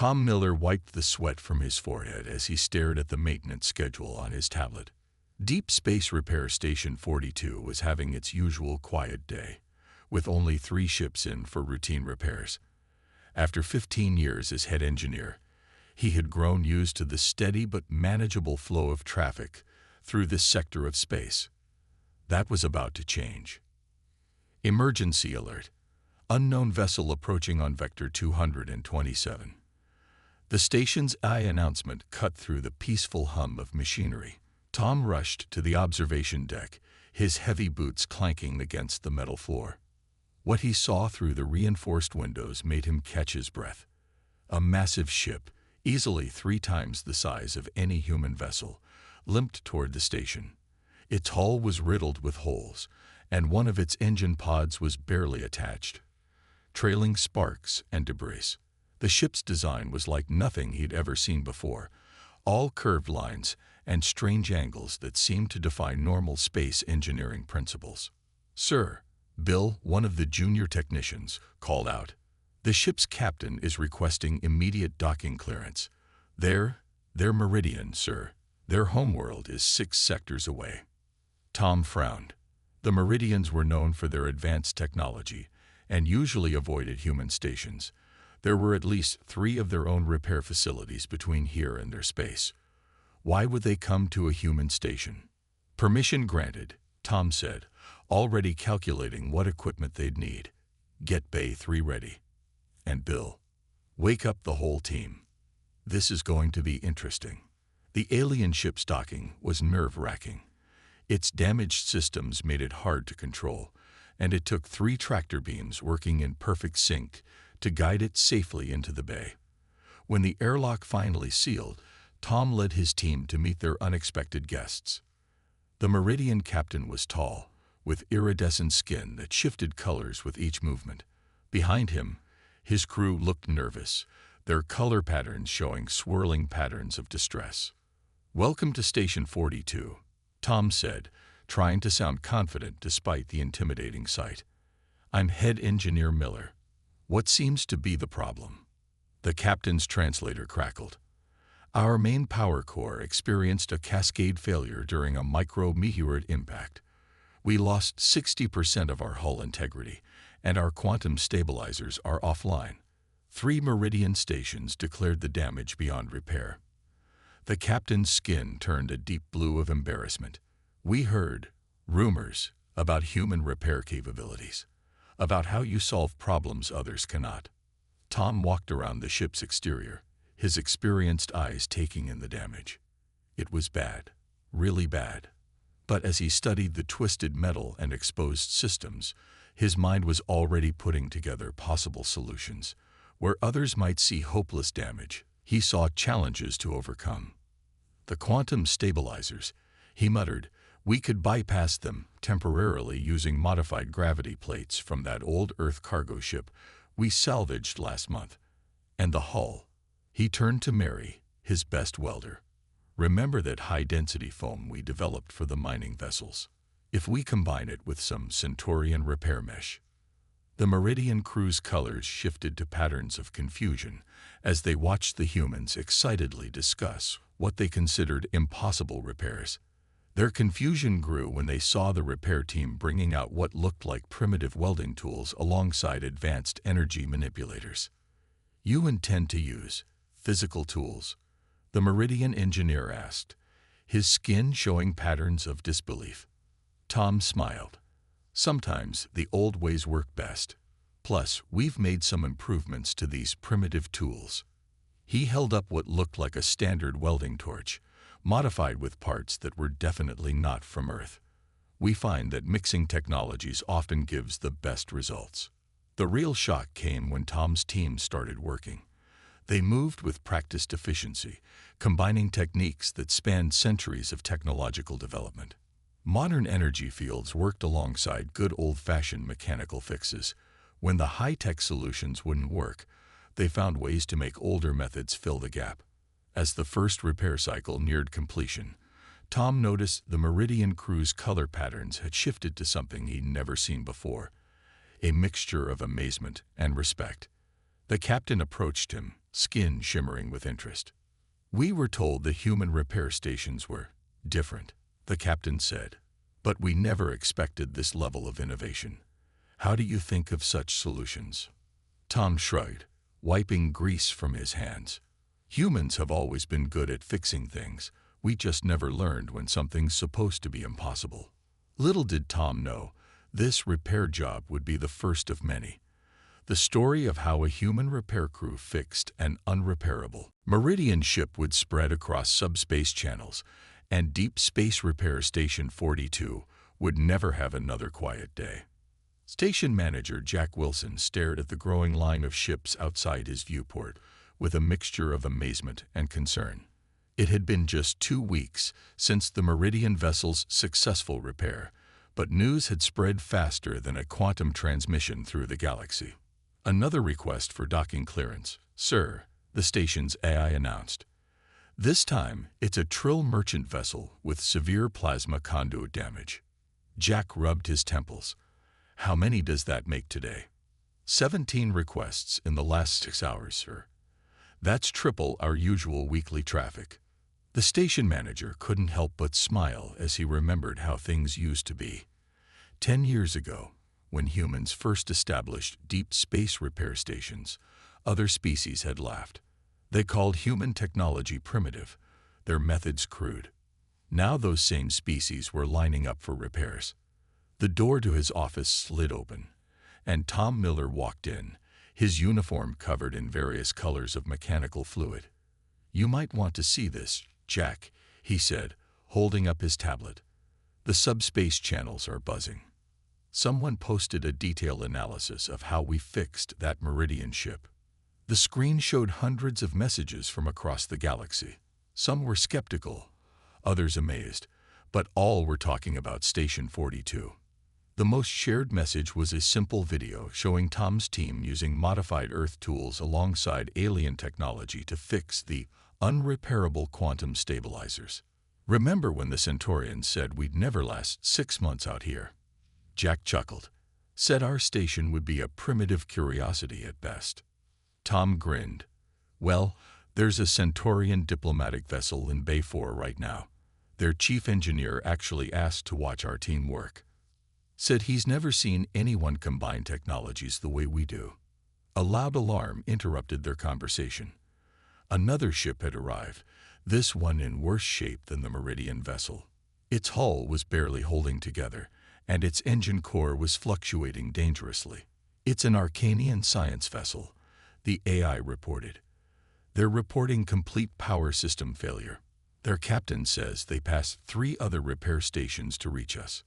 Tom Miller wiped the sweat from his forehead as he stared at the maintenance schedule on his tablet. Deep Space Repair Station 42 was having its usual quiet day, with only 3 ships in for routine repairs. After 15 years as head engineer, he had grown used to the steady but manageable flow of traffic through this sector of space. That was about to change. Emergency alert. Unknown vessel approaching on Vector 227. The station's announcement cut through the peaceful hum of machinery. Tom rushed to the observation deck, his heavy boots clanking against the metal floor. What he saw through the reinforced windows made him catch his breath. A massive ship, easily 3 times the size of any human vessel, limped toward the station. Its hull was riddled with holes, and one of its engine pods was barely attached, trailing sparks and debris. The ship's design was like nothing he'd ever seen before, all curved lines and strange angles that seemed to defy normal space engineering principles. "Sir," Bill, one of the junior technicians, called out. "The ship's captain is requesting immediate docking clearance. Their Meridian, sir. Their homeworld is 6 sectors away." Tom frowned. The Meridians were known for their advanced technology and usually avoided human stations. There were at least 3 of their own repair facilities between here and their space. Why would they come to a human station? "Permission granted," Tom said, already calculating what equipment they'd need. "Get Bay 3 ready. And Bill, wake up the whole team. This is going to be interesting." The alien ship's docking was nerve-wracking. Its damaged systems made it hard to control, and it took 3 tractor beams working in perfect sync to guide it safely into the bay. When the airlock finally sealed, Tom led his team to meet their unexpected guests. The Meridian captain was tall, with iridescent skin that shifted colors with each movement. Behind him, his crew looked nervous, their color patterns showing swirling patterns of distress. "Welcome to Station 42, Tom said, trying to sound confident despite the intimidating sight. "I'm Head Engineer Miller. What seems to be the problem?" The captain's translator crackled. "Our main power core experienced a cascade failure during a micrometeorite impact. We lost 60% of our hull integrity, and our quantum stabilizers are offline. 3 Meridian stations declared the damage beyond repair." The captain's skin turned a deep blue of embarrassment. "We heard rumors about human repair capabilities, about how you solve problems others cannot." Tom walked around the ship's exterior, his experienced eyes taking in the damage. It was bad, really bad. But as he studied the twisted metal and exposed systems, his mind was already putting together possible solutions. Where others might see hopeless damage, he saw challenges to overcome. "The quantum stabilizers," he muttered. "We could bypass them temporarily using modified gravity plates from that old Earth cargo ship we salvaged last month. And the hull." He turned to Mary, his best welder. "Remember that high-density foam we developed for the mining vessels? If we combine it with some Centaurian repair mesh." The Meridian crew's colors shifted to patterns of confusion as they watched the humans excitedly discuss what they considered impossible repairs. Their confusion grew when they saw the repair team bringing out what looked like primitive welding tools alongside advanced energy manipulators. "You intend to use physical tools?" the Meridian engineer asked, his skin showing patterns of disbelief. Tom smiled. "Sometimes the old ways work best. Plus, we've made some improvements to these primitive tools." He held up what looked like a standard welding torch, modified with parts that were definitely not from Earth. "We find that mixing technologies often gives the best results." The real shock came when Tom's team started working. They moved with practiced efficiency, combining techniques that spanned centuries of technological development. Modern energy fields worked alongside good old-fashioned mechanical fixes. When the high-tech solutions wouldn't work, they found ways to make older methods fill the gap. As the first repair cycle neared completion, Tom noticed the Meridian crew's color patterns had shifted to something he'd never seen before, a mixture of amazement and respect. The captain approached him, skin shimmering with interest. "We were told the human repair stations were different," the captain said. "But we never expected this level of innovation. How do you think of such solutions?" Tom shrugged, wiping grease from his hands. "Humans have always been good at fixing things. We just never learned when something's supposed to be impossible." Little did Tom know, this repair job would be the first of many. The story of how a human repair crew fixed an unrepairable Meridian ship would spread across subspace channels, and Deep Space Repair Station 42 would never have another quiet day. Station manager Jack Wilson stared at the growing line of ships outside his viewport with a mixture of amazement and concern. It had been just 2 weeks since the Meridian vessel's successful repair, but news had spread faster than a quantum transmission through the galaxy. "Another request for docking clearance, sir," the station's AI announced. "This time, it's a Trill merchant vessel with severe plasma conduit damage." Jack rubbed his temples. "How many does that make today?" 17 requests in the last 6 hours, sir. That's triple our usual weekly traffic." The station manager couldn't help but smile as he remembered how things used to be. 10 years ago, when humans first established deep space repair stations, other species had laughed. They called human technology primitive, their methods crude. Now those same species were lining up for repairs. The door to his office slid open, and Tom Miller walked in, his uniform covered in various colors of mechanical fluid. "You might want to see this, Jack," he said, holding up his tablet. "The subspace channels are buzzing. Someone posted a detailed analysis of how we fixed that Meridian ship." The screen showed hundreds of messages from across the galaxy. Some were skeptical, others amazed, but all were talking about Station 42. The most shared message was a simple video showing Tom's team using modified Earth tools alongside alien technology to fix the unrepairable quantum stabilizers. "Remember when the Centaurians said we'd never last 6 months out here?" Jack chuckled. "Said our station would be a primitive curiosity at best." Tom grinned. "Well, there's a Centaurian diplomatic vessel in Bay 4 right now. Their chief engineer actually asked to watch our team work. Said he's never seen anyone combine technologies the way we do." A loud alarm interrupted their conversation. Another ship had arrived, this one in worse shape than the Meridian vessel. Its hull was barely holding together, and its engine core was fluctuating dangerously. "It's an Arcanian science vessel," the AI reported. "They're reporting complete power system failure. Their captain says they passed 3 other repair stations to reach us."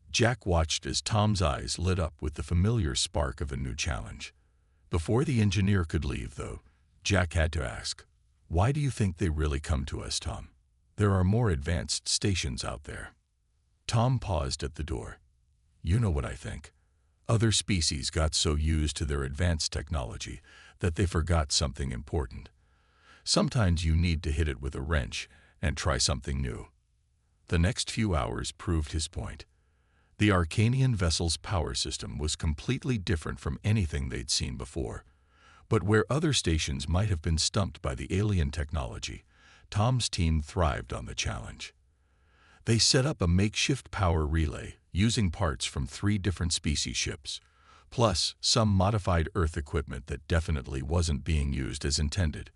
Jack watched as Tom's eyes lit up with the familiar spark of a new challenge. Before the engineer could leave, though, Jack had to ask, "Why do you think they really come to us, Tom? There are more advanced stations out there." Tom paused at the door. "You know what I think. Other species got so used to their advanced technology that they forgot something important. Sometimes you need to hit it with a wrench and try something new." The next few hours proved his point. The Arcanian vessel's power system was completely different from anything they'd seen before. But where other stations might have been stumped by the alien technology, Tom's team thrived on the challenge. They set up a makeshift power relay using parts from 3 different species ships, plus some modified Earth equipment that definitely wasn't being used as intended.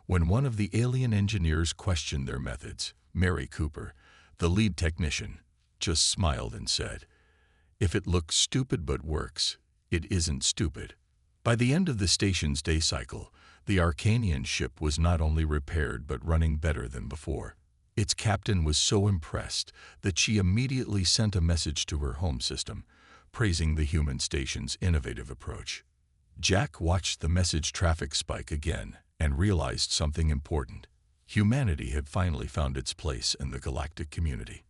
When one of the alien engineers questioned their methods, Mary Cooper, the lead technician, just smiled and said, "If it looks stupid but works, it isn't stupid." By the end of the station's day cycle, the Arcanian ship was not only repaired but running better than before. Its captain was so impressed that she immediately sent a message to her home system, praising the human station's innovative approach. Jack watched the message traffic spike again and realized something important. Humanity had finally found its place in the galactic community.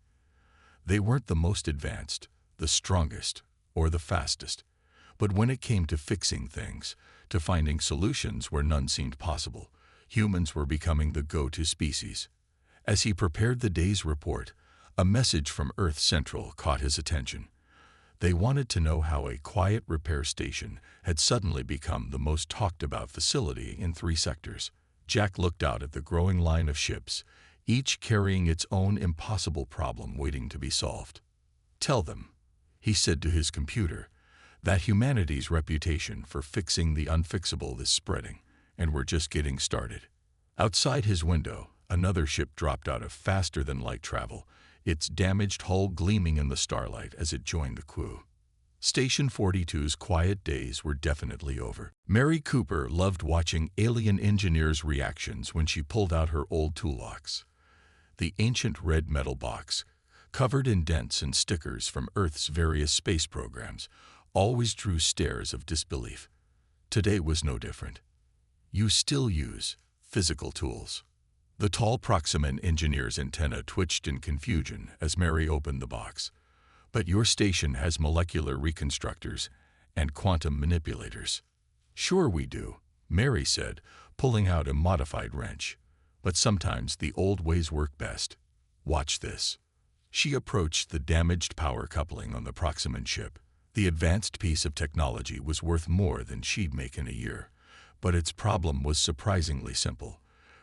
They weren't the most advanced, the strongest, or the fastest, but when it came to fixing things, to finding solutions where none seemed possible, humans were becoming the go-to species. As he prepared the day's report, a message from Earth Central caught his attention. They wanted to know how a quiet repair station had suddenly become the most talked-about facility in 3 sectors. Jack looked out at the growing line of ships, each carrying its own impossible problem waiting to be solved. "Tell them," he said to his computer, "that humanity's reputation for fixing the unfixable is spreading, and we're just getting started." Outside his window, another ship dropped out of faster-than-light travel, its damaged hull gleaming in the starlight as it joined the queue. Station 42's quiet days were definitely over. Mary Cooper loved watching alien engineers' reactions when she pulled out her old toolbox. The ancient red metal box, covered in dents and stickers from Earth's various space programs, always drew stares of disbelief. Today was no different. You still use physical tools. The tall Proximan engineer's antenna twitched in confusion as Mary opened the box. "But your station has molecular reconstructors and quantum manipulators." "Sure we do," Mary said, pulling out a modified wrench. "But sometimes the old ways work best. Watch this." She approached the damaged power coupling on the Proximan ship. The advanced piece of technology was worth more than she'd make in a year, but its problem was surprisingly simple.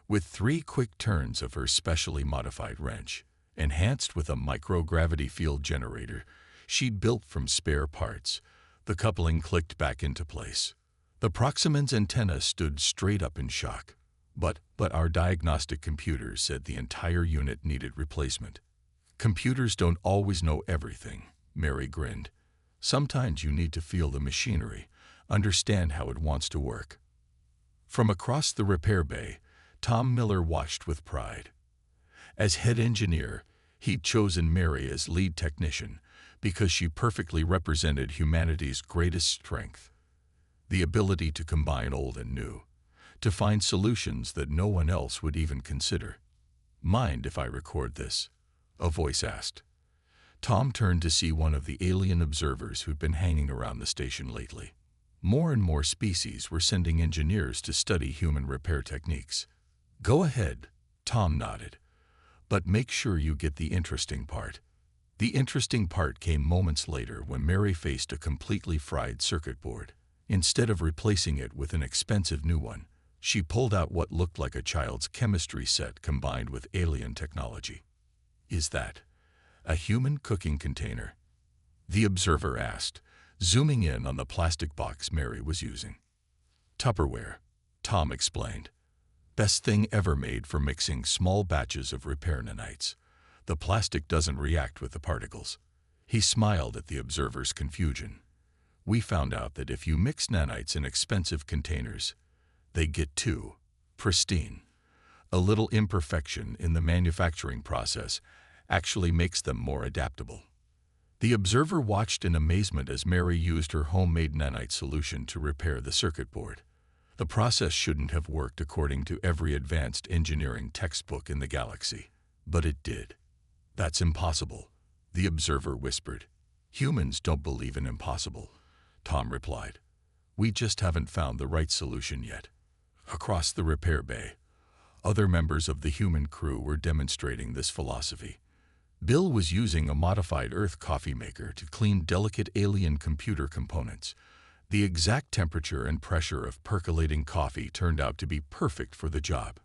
With 3 quick turns of her specially modified wrench, enhanced with a microgravity field generator she'd built from spare parts, the coupling clicked back into place. The Proximan's antenna stood straight up in shock. But our diagnostic computers said the entire unit needed replacement." "Computers don't always know everything," Mary grinned. "Sometimes you need to feel the machinery, understand how it wants to work." From across the repair bay, Tom Miller watched with pride. As head engineer, he'd chosen Mary as lead technician because she perfectly represented humanity's greatest strength: the ability to combine old and new, to find solutions that no one else would even consider. "Mind if I record this?" a voice asked. Tom turned to see one of the alien observers who'd been hanging around the station lately. More and more species were sending engineers to study human repair techniques. "Go ahead," Tom nodded. "But make sure you get the interesting part." The interesting part came moments later when Mary faced a completely fried circuit board. Instead of replacing it with an expensive new one, she pulled out what looked like a child's chemistry set combined with alien technology. "Is that a human cooking container?" the observer asked, zooming in on the plastic box Mary was using. "Tupperware," Tom explained. "Best thing ever made for mixing small batches of repair nanites. The plastic doesn't react with the particles." He smiled at the observer's confusion. "We found out that if you mix nanites in expensive containers, they get too pristine. A little imperfection in the manufacturing process actually makes them more adaptable." The observer watched in amazement as Mary used her homemade nanite solution to repair the circuit board. The process shouldn't have worked according to every advanced engineering textbook in the galaxy, but it did. "That's impossible," the observer whispered. "Humans don't believe in impossible," Tom replied. "We just haven't found the right solution yet." Across the repair bay, other members of the human crew were demonstrating this philosophy. Bill was using a modified Earth coffee maker to clean delicate alien computer components. The exact temperature and pressure of percolating coffee turned out to be perfect for the job.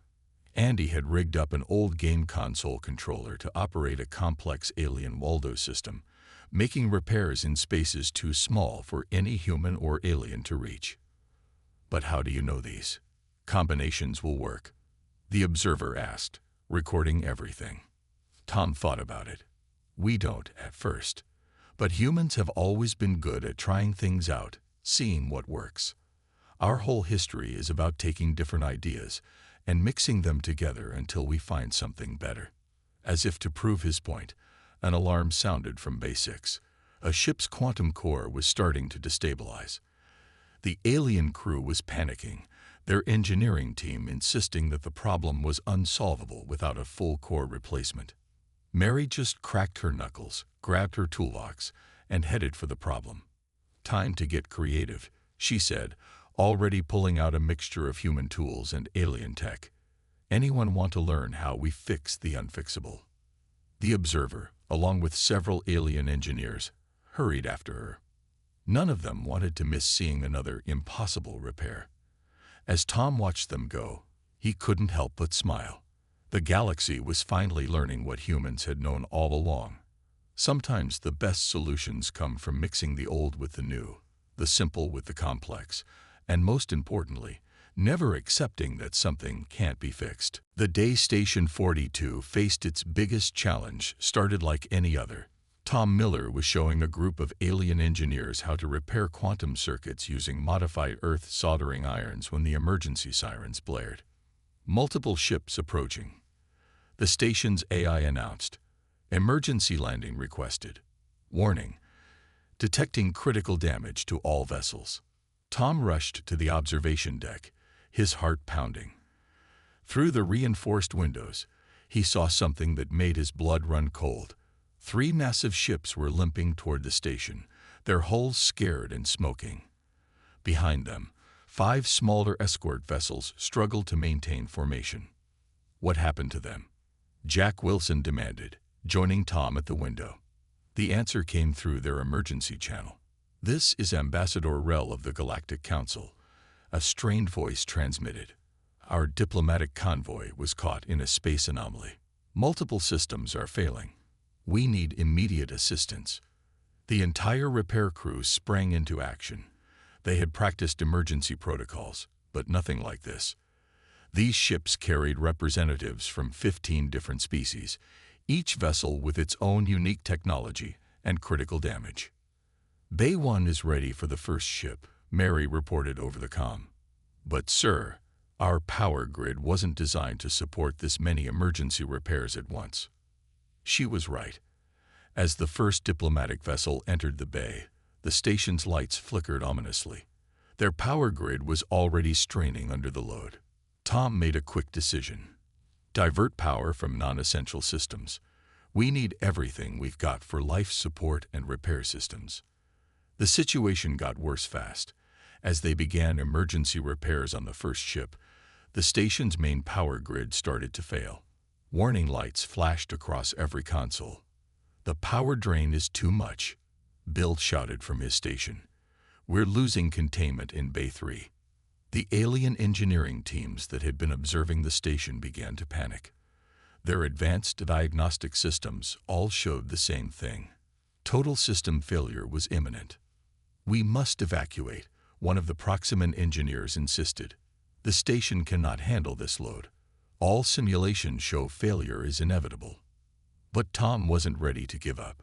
Andy had rigged up an old game console controller to operate a complex alien Waldo system, making repairs in spaces too small for any human or alien to reach. "But how do you know these combinations will work?" the observer asked, recording everything. Tom thought about it. "We don't at first, but humans have always been good at trying things out, seeing what works. Our whole history is about taking different ideas and mixing them together until we find something better." As if to prove his point, an alarm sounded from Bay 6. A ship's quantum core was starting to destabilize. The alien crew was panicking, their engineering team insisting that the problem was unsolvable without a full core replacement. Mary just cracked her knuckles, grabbed her toolbox, and headed for the problem. "Time to get creative," she said, already pulling out a mixture of human tools and alien tech. "Anyone want to learn how we fix the unfixable?" The observer, along with several alien engineers, hurried after her. None of them wanted to miss seeing another impossible repair. As Tom watched them go, he couldn't help but smile. The galaxy was finally learning what humans had known all along. Sometimes the best solutions come from mixing the old with the new, the simple with the complex, and most importantly, never accepting that something can't be fixed. The day Station 42 faced its biggest challenge started like any other. Tom Miller was showing a group of alien engineers how to repair quantum circuits using modified Earth soldering irons when the emergency sirens blared. Multiple ships approaching. The station's AI announced, "Emergency landing requested. Warning, detecting critical damage to all vessels." Tom rushed to the observation deck, his heart pounding. Through the reinforced windows, he saw something that made his blood run cold. 3 massive ships were limping toward the station, their hulls scared and smoking. Behind them, 5 smaller escort vessels struggled to maintain formation. What happened to them? Jack Wilson demanded, joining Tom at the window. The answer came through their emergency channel. "This is Ambassador Rel of the Galactic Council," a strained voice transmitted. "Our diplomatic convoy was caught in a space anomaly. Multiple systems are failing. We need immediate assistance." The entire repair crew sprang into action. They had practiced emergency protocols, but nothing like this. These ships carried representatives from 15 different species, each vessel with its own unique technology and critical damage. "Bay 1 is ready for the first ship," Mary reported over the comm. "But sir, our power grid wasn't designed to support this many emergency repairs at once." She was right. As the first diplomatic vessel entered the bay, the station's lights flickered ominously. Their power grid was already straining under the load. Tom made a quick decision. "Divert power from non-essential systems. We need everything we've got for life support and repair systems." The situation got worse fast. As they began emergency repairs on the first ship, the station's main power grid started to fail. Warning lights flashed across every console. "The power drain is too much," Bill shouted from his station. "We're losing containment in Bay 3. The alien engineering teams that had been observing the station began to panic. Their advanced diagnostic systems all showed the same thing. Total system failure was imminent. "We must evacuate," one of the Proximan engineers insisted. "The station cannot handle this load. All simulations show failure is inevitable." But Tom wasn't ready to give up.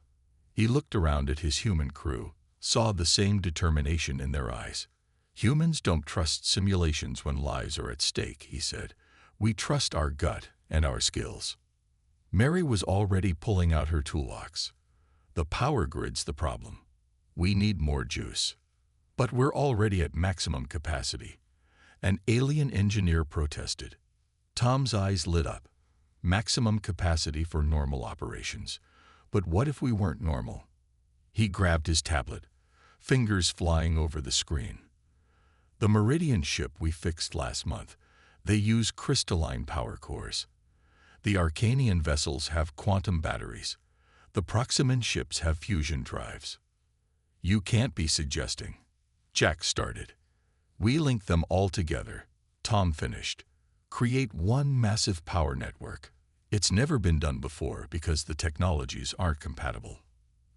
He looked around at his human crew, saw the same determination in their eyes. "Humans don't trust simulations when lives are at stake," he said. "We trust our gut and our skills." Mary was already pulling out her toolbox. "The power grid's the problem. We need more juice." "But we're already at maximum capacity." An alien engineer protested. Tom's eyes lit up. Maximum capacity for normal operations. But what if we weren't normal? He grabbed his tablet, fingers flying over the screen. "The Meridian ship we fixed last month. They use crystalline power cores. The Arcanian vessels have quantum batteries. The Proximan ships have fusion drives." "You can't be suggesting." Jack started. "We link them all together," Tom finished. "Create one massive power network. It's never been done before because the technologies aren't compatible."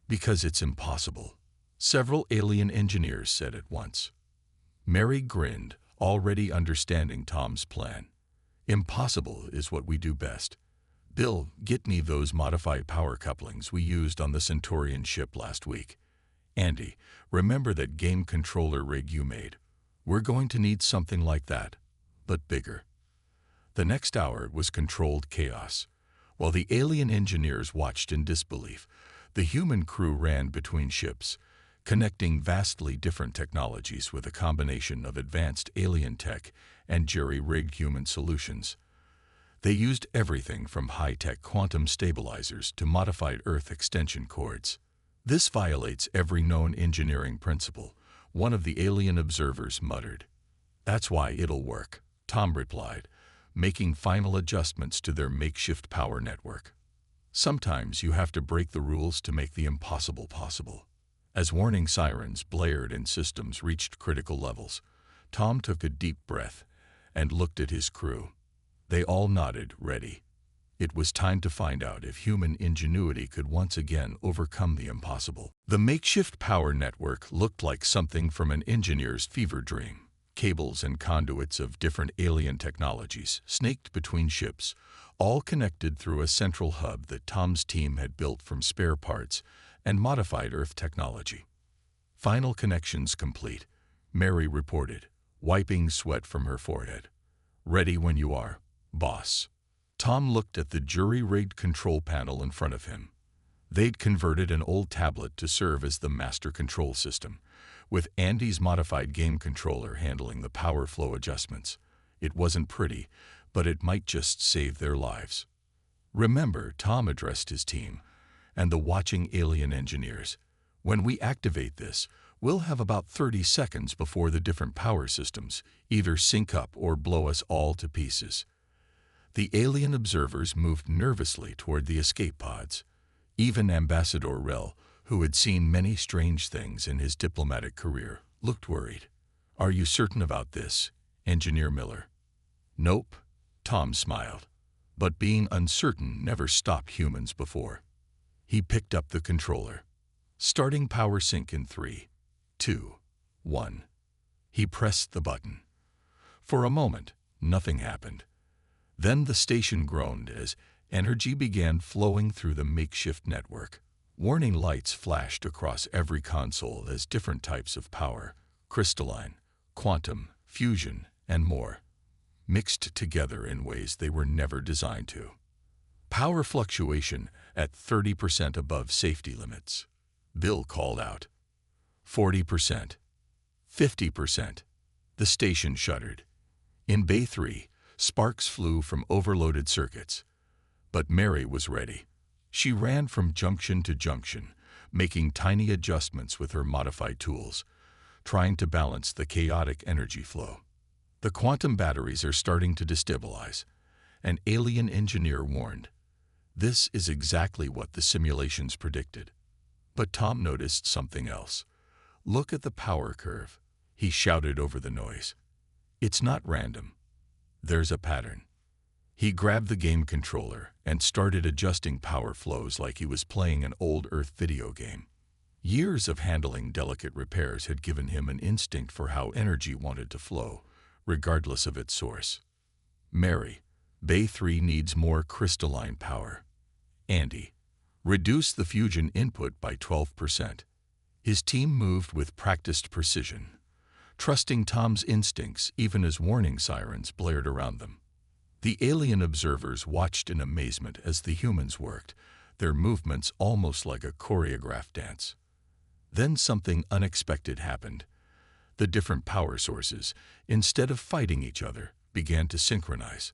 "Because it's impossible," several alien engineers said at once. Mary grinned, already understanding Tom's plan. "Impossible is what we do best. Bill, get me those modified power couplings we used on the Centaurian ship last week. Andy, remember that game controller rig you made? We're going to need something like that, but bigger." The next hour was controlled chaos. While the alien engineers watched in disbelief, the human crew ran between ships, connecting vastly different technologies with a combination of advanced alien tech and jerry-rigged human solutions. They used everything from high-tech quantum stabilizers to modified Earth extension cords. "This violates every known engineering principle," one of the alien observers muttered. "That's why it'll work," Tom replied, making final adjustments to their makeshift power network. "Sometimes you have to break the rules to make the impossible possible." As warning sirens blared and systems reached critical levels, Tom took a deep breath and looked at his crew. They all nodded, ready. It was time to find out if human ingenuity could once again overcome the impossible. The makeshift power network looked like something from an engineer's fever dream. Cables and conduits of different alien technologies snaked between ships, all connected through a central hub that Tom's team had built from spare parts and modified Earth technology. Final connections complete, Mary reported, wiping sweat from her forehead. Ready when you are, boss. Tom looked at the jury-rigged control panel in front of him. They'd converted an old tablet to serve as the master control system, with Andy's modified game controller handling the power flow adjustments. It wasn't pretty, but it might just save their lives. Remember, Tom addressed his team and the watching alien engineers. When we activate this, we'll have about 30 seconds before the different power systems either sync up or blow us all to pieces. The alien observers moved nervously toward the escape pods. Even Ambassador Rel, who had seen many strange things in his diplomatic career, looked worried. Are you certain about this, Engineer Miller? Nope, Tom smiled. But being uncertain never stopped humans before. He picked up the controller. Starting power sync in 3, 2, 1. He pressed the button. For a moment, nothing happened. Then the station groaned as energy began flowing through the makeshift network. Warning lights flashed across every console as different types of power, crystalline, quantum, fusion, and more, mixed together in ways they were never designed to. Power fluctuation at 30% above safety limits. Bill called out. 40%. 50%. The station shuddered. In Bay 3, sparks flew from overloaded circuits. But Mary was ready. She ran from junction to junction, making tiny adjustments with her modified tools, trying to balance the chaotic energy flow. The quantum batteries are starting to destabilize, an alien engineer warned. This is exactly what the simulations predicted. But Tom noticed something else. Look at the power curve, he shouted over the noise. It's not random. There's a pattern. He grabbed the game controller and started adjusting power flows like he was playing an old Earth video game. Years of handling delicate repairs had given him an instinct for how energy wanted to flow, regardless of its source. Mary, Bay 3 needs more crystalline power. Andy, reduce the fusion input by 12%. His team moved with practiced precision, trusting Tom's instincts even as warning sirens blared around them. The alien observers watched in amazement as the humans worked, their movements almost like a choreographed dance. Then something unexpected happened. The different power sources, instead of fighting each other, began to synchronize.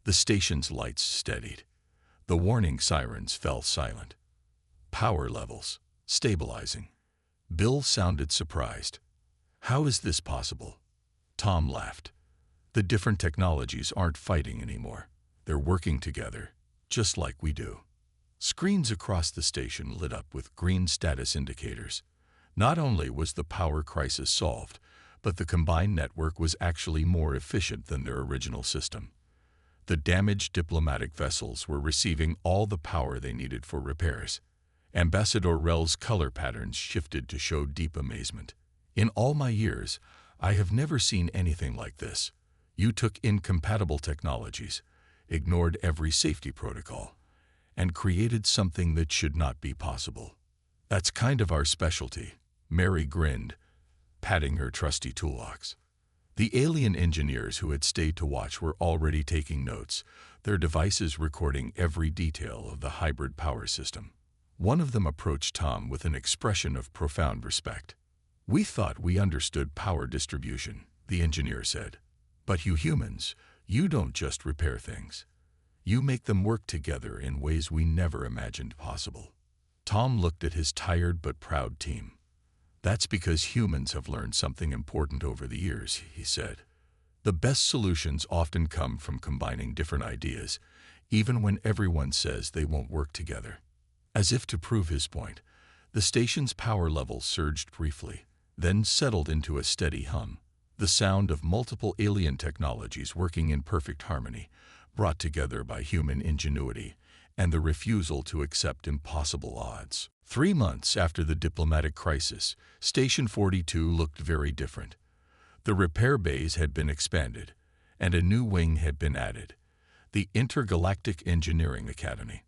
The station's lights steadied. The warning sirens fell silent. Power levels stabilizing. Bill sounded surprised. How is this possible? Tom laughed. The different technologies aren't fighting anymore. They're working together, just like we do. Screens across the station lit up with green status indicators. Not only was the power crisis solved, but the combined network was actually more efficient than their original system. The damaged diplomatic vessels were receiving all the power they needed for repairs. Ambassador Rel's color patterns shifted to show deep amazement. In all my years, I have never seen anything like this. You took incompatible technologies, ignored every safety protocol, and created something that should not be possible. That's kind of our specialty, Mary grinned, patting her trusty toolbox. The alien engineers who had stayed to watch were already taking notes, their devices recording every detail of the hybrid power system. One of them approached Tom with an expression of profound respect. We thought we understood power distribution, the engineer said. But you humans, you don't just repair things. You make them work together in ways we never imagined possible. Tom looked at his tired but proud team. That's because humans have learned something important over the years, he said. The best solutions often come from combining different ideas, even when everyone says they won't work together. As if to prove his point, The station's power level surged briefly, then settled into a steady hum, the sound of multiple alien technologies working in perfect harmony, brought together by human ingenuity and the refusal to accept impossible odds. 3 months after the diplomatic crisis, Station 42 looked very different. The repair bays had been expanded, and a new wing had been added, the Intergalactic Engineering Academy.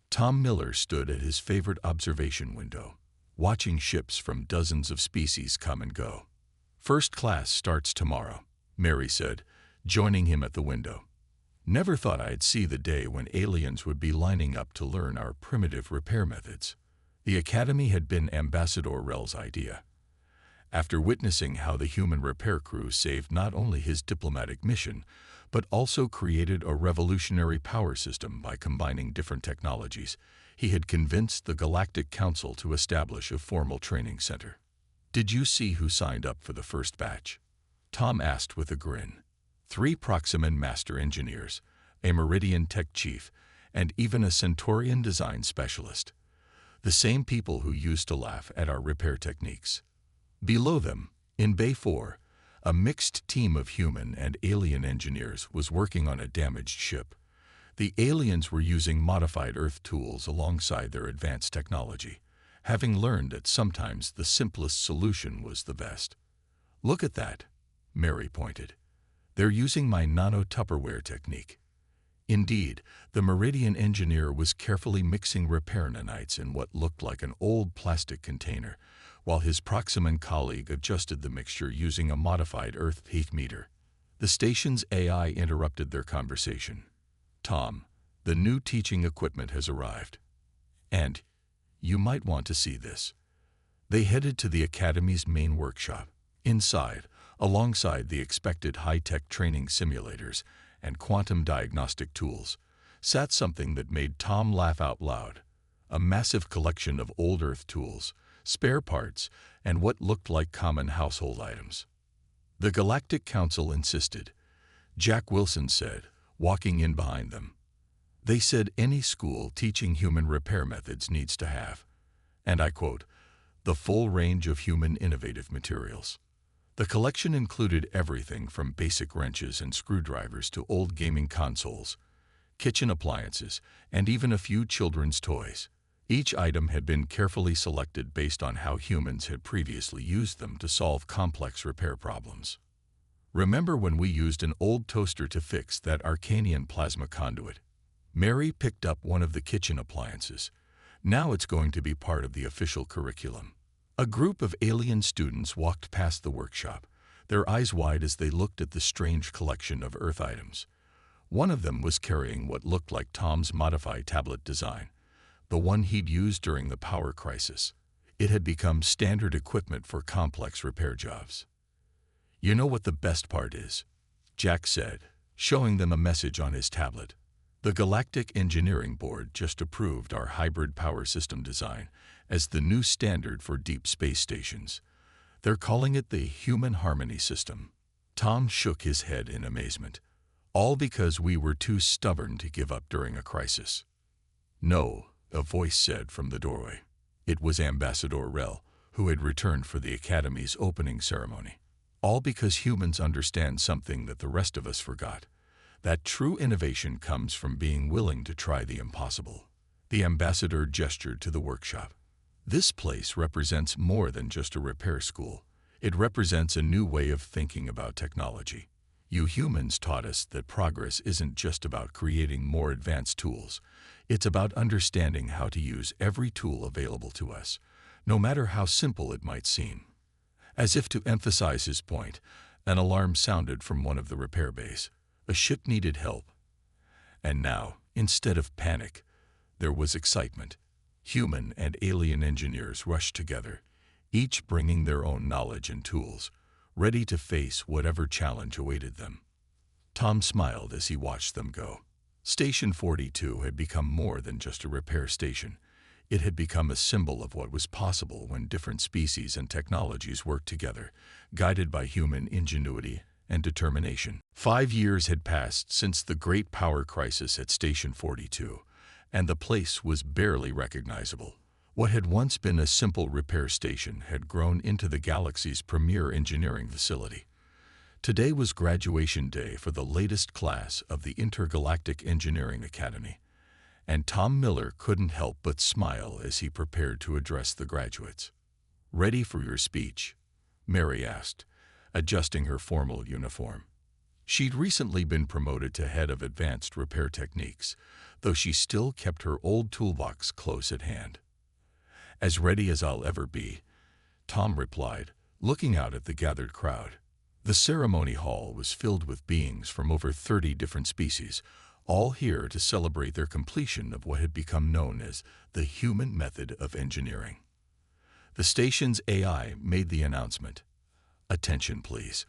Tom Miller stood at his favorite observation window, watching ships from dozens of species come and go. "First class starts tomorrow," Mary said, joining him at the window. "Never thought I'd see the day when aliens would be lining up to learn our primitive repair methods." The academy had been Ambassador Rel's idea. After witnessing how the human repair crew saved not only his diplomatic mission, but also created a revolutionary power system by combining different technologies, he had convinced the Galactic Council to establish a formal training center. "Did you see who signed up for the first batch?" Tom asked with a grin. 3 Proximan Master Engineers, a Meridian Tech Chief, and even a Centaurian design specialist. The same people who used to laugh at our repair techniques. Below them, in Bay 4, a mixed team of human and alien engineers was working on a damaged ship. The aliens were using modified Earth tools alongside their advanced technology, having learned that sometimes the simplest solution was the best. "Look at that," Mary pointed. "They're using my nano-Tupperware technique." Indeed, the Meridian engineer was carefully mixing repair nanites in what looked like an old plastic container, while his Proximan colleague adjusted the mixture using a modified Earth heat meter. The station's AI interrupted their conversation. "Tom, the new teaching equipment has arrived. And you might want to see this." They headed to the Academy's main workshop. Inside, alongside the expected high-tech training simulators and quantum diagnostic tools, sat something that made Tom laugh out loud: a massive collection of old Earth tools, spare parts, and what looked like common household items. The Galactic Council insisted. Jack Wilson said, walking in behind them. "They said any school teaching human repair methods needs to have," and I quote, "the full range of human innovative materials." The collection included everything from basic wrenches and screwdrivers to old gaming consoles, kitchen appliances, and even a few children's toys. Each item had been carefully selected based on how humans had previously used them to solve complex repair problems. "Remember when we used an old toaster to fix that Arcanian plasma conduit?" Mary picked up one of the kitchen appliances. "Now it's going to be part of the official curriculum." A group of alien students walked past the workshop, their eyes wide as they looked at the strange collection of Earth items. One of them was carrying what looked like Tom's modified tablet design, the one he'd used during the power crisis. It had become standard equipment for complex repair jobs. "You know what the best part is?" Jack said, showing them a message on his tablet. "The Galactic Engineering Board just approved our hybrid power system design as the new standard for deep space stations. They're calling it the Human Harmony System." Tom shook his head in amazement. "All because we were too stubborn to give up during a crisis." "No," a voice said from the doorway. It was Ambassador Rel, who had returned for the Academy's opening ceremony. "All because humans understand something that the rest of us forgot. That true innovation comes from being willing to try the impossible." The ambassador gestured to the workshop. "This place represents more than just a repair school. It represents a new way of thinking about technology. You humans taught us that progress isn't just about creating more advanced tools. It's about understanding how to use every tool available to us, no matter how simple it might seem." As if to emphasize his point, an alarm sounded from one of the repair bays. A ship needed help. And now, instead of panic, there was excitement. Human and alien engineers rushed together, each bringing their own knowledge and tools, ready to face whatever challenge awaited them. Tom smiled as he watched them go. Station 42 had become more than just a repair station. It had become a symbol of what was possible when different species and technologies worked together, guided by human ingenuity and determination. 5 years had passed since the great power crisis at Station 42, and the place was barely recognizable. What had once been a simple repair station had grown into the galaxy's premier engineering facility. Today was graduation day for the latest class of the Intergalactic Engineering Academy, and Tom Miller couldn't help but smile as he prepared to address the graduates. "Ready for your speech?" Mary asked, adjusting her formal uniform. She'd recently been promoted to head of advanced repair techniques, though she still kept her old toolbox close at hand. "As ready as I'll ever be," Tom replied, looking out at the gathered crowd. The ceremony hall was filled with beings from over 30 different species, all here to celebrate their completion of what had become known as the human method of engineering. The station's AI made the announcement. "Attention, please.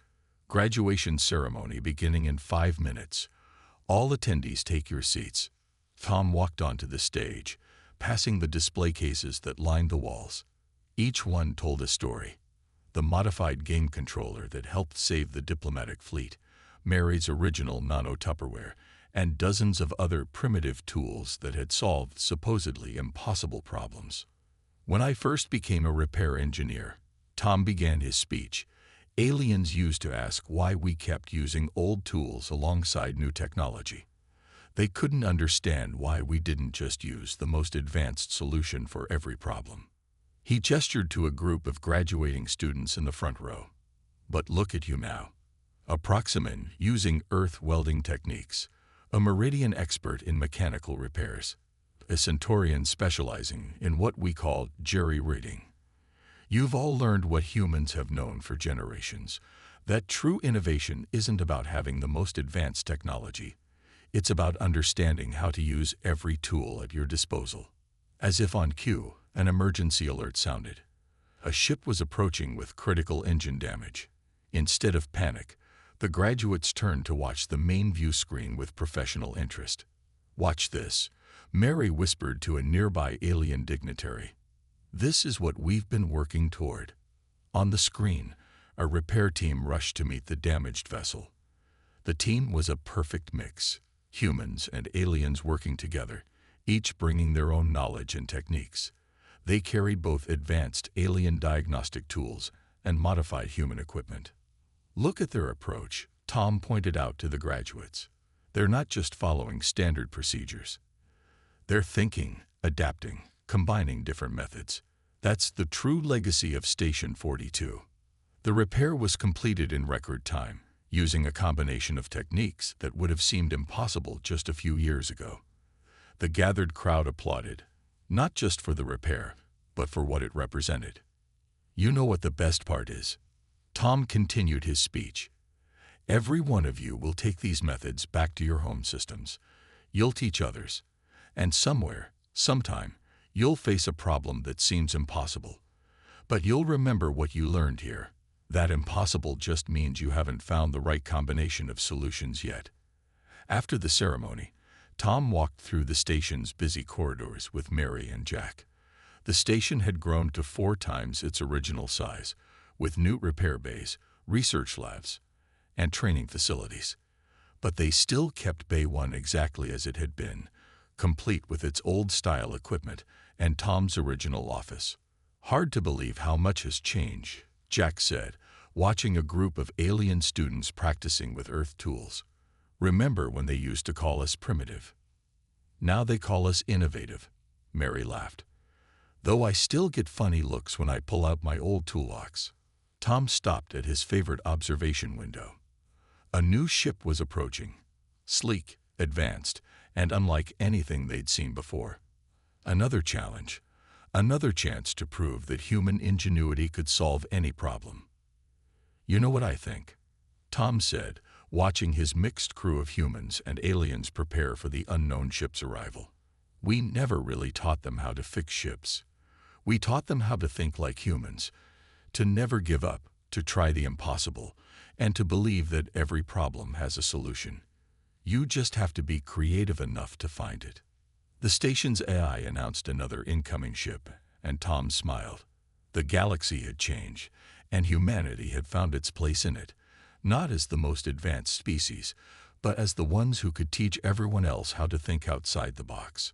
Graduation ceremony beginning in 5 minutes. All attendees take your seats." Tom walked onto the stage, passing the display cases that lined the walls. Each one told a story. The modified game controller that helped save the diplomatic fleet, Mary's original nano-Tupperware, and dozens of other primitive tools that had solved supposedly impossible problems. "When I first became a repair engineer," Tom began his speech, "aliens used to ask why we kept using old tools alongside new technology. They couldn't understand why we didn't just use the most advanced solution for every problem." He gestured to a group of graduating students in the front row. "But look at you now. A proximan using earth welding techniques, a Meridian expert in mechanical repairs, a Centaurian specializing in what we call jerry-rigging. You've all learned what humans have known for generations, that true innovation isn't about having the most advanced technology. It's about understanding how to use every tool at your disposal." As if on cue, an emergency alert sounded. A ship was approaching with critical engine damage. Instead of panic, the graduates turned to watch the main view screen with professional interest. "Watch this," Mary whispered to a nearby alien dignitary. "This is what we've been working toward." On the screen, a repair team rushed to meet the damaged vessel. The team was a perfect mix, humans and aliens working together, each bringing their own knowledge and techniques. They carried both advanced alien diagnostic tools and modified human equipment. "Look at their approach," Tom pointed out to the graduates. "They're not just following standard procedures. They're thinking, adapting, combining different methods. That's the true legacy of Station 42. The repair was completed in record time, using a combination of techniques that would have seemed impossible just a few years ago." The gathered crowd applauded, not just for the repair, but for what it represented. "You know what the best part is?" Tom continued his speech. "Every one of you will take these methods back to your home systems. You'll teach others. And somewhere, sometime, you'll face a problem that seems impossible. But you'll remember what you learned here. That impossible just means you haven't found the right combination of solutions yet." After the ceremony, Tom walked through the station's busy corridors with Mary and Jack. The station had grown to 4 times its original size, with new repair bays, research labs, and training facilities. But they still kept Bay 1 exactly as it had been, complete with its old-style equipment and Tom's original office. "Hard to believe how much has changed," Jack said, watching a group of alien students practicing with Earth tools. "Remember when they used to call us primitive? Now they call us innovative," Mary laughed. "Though I still get funny looks when I pull out my old toolbox." Tom stopped at his favorite observation window. A new ship was approaching, sleek, advanced, and unlike anything they'd seen before. Another challenge, another chance to prove that human ingenuity could solve any problem. "You know what I think?" Tom said, watching his mixed crew of humans and aliens prepare for the unknown ship's arrival. "We never really taught them how to fix ships. We taught them how to think like humans, to never give up, to try the impossible, and to believe that every problem has a solution. You just have to be creative enough to find it." The station's AI announced another incoming ship, and Tom smiled. The galaxy had changed, and humanity had found its place in it, not as the most advanced species, but as the ones who could teach everyone else how to think outside the box.